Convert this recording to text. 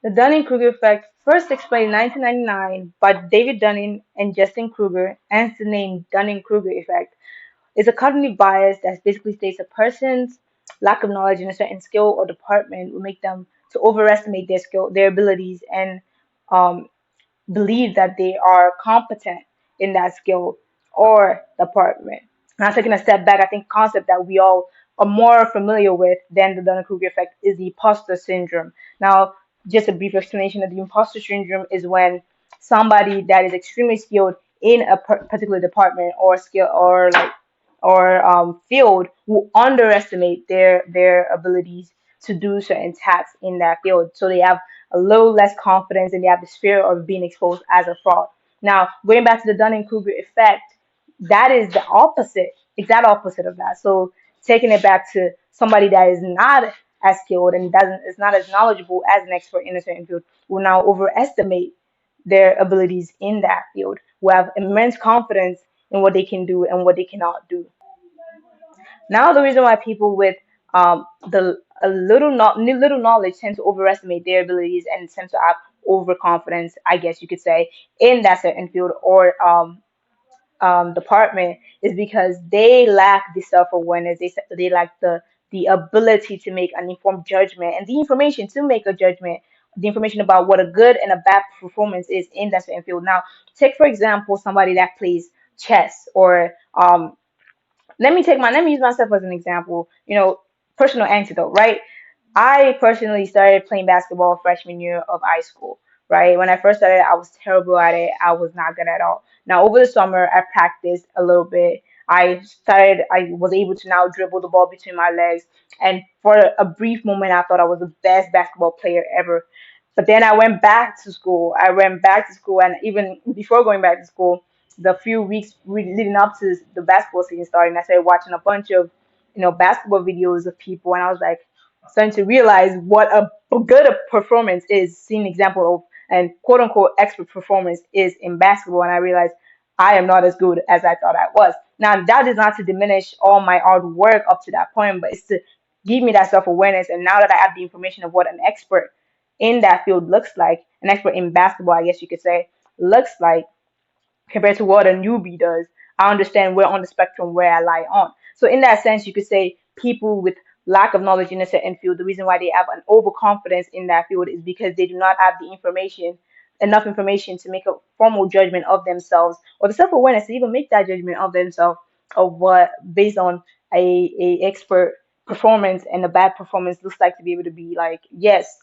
The Dunning Kruger effect, first explained in 1999 by David Dunning and Justin Kruger, hence the name Dunning Kruger effect, is a cognitive bias that basically states a person's lack of knowledge in a certain skill or department will make them to overestimate their skill, their abilities, and um, believe that they are competent in that skill or department. Now, taking a step back, I think concept that we all are more familiar with than the Dunning-Kruger effect is the imposter syndrome. Now, just a brief explanation of the imposter syndrome is when somebody that is extremely skilled in a particular department or skill or field will underestimate their abilities to do certain tasks in that field. So they have a little less confidence and they have this fear of being exposed as a fraud. Now, going back to the Dunning-Kruger effect, that is the opposite, exact opposite of that. So taking it back to somebody that is not as skilled and doesn't is not as knowledgeable as an expert in a certain field will now overestimate their abilities in that field, will have immense confidence in what they can do and what they cannot do. Now, the reason why people with the a little not little knowledge tend to overestimate their abilities and tend to have overconfidence, I guess you could say, in that certain field or department is because they lack the self awareness. They lack the ability to make an informed judgment and the information to make a judgment. The information about what a good and a bad performance is in that certain field. Now, take for example somebody that plays chess or let me use myself as an example. Personal anecdote, right? I personally started playing basketball freshman year of high school, right? When I first started, I was terrible at it. I was not good at all. Now, over the summer, I practiced a little bit. I was able to now dribble the ball between my legs. And for a brief moment, I thought I was the best basketball player ever. But then I went back to school. I went back to school, and even before going back to school, the few weeks leading up to the basketball season starting, I started watching a bunch of, basketball videos of people, and I was like, starting to realize what a good a performance is, seeing an example of and quote unquote expert performance is in basketball. And I realized I am not as good as I thought I was. Now, that is not to diminish all my hard work up to that point, but it's to give me that self awareness. And now that I have the information of what an expert in that field looks like, an expert in basketball, I guess you could say, looks like, compared to what a newbie does, I understand where on the spectrum where I lie on. So in that sense, you could say people with lack of knowledge in a certain field, the reason why they have an overconfidence in that field is because they do not have the information, enough information to make a formal judgment of themselves or the self-awareness to even make that judgment of themselves of what based on a expert performance and a bad performance looks like to be able to be like, yes,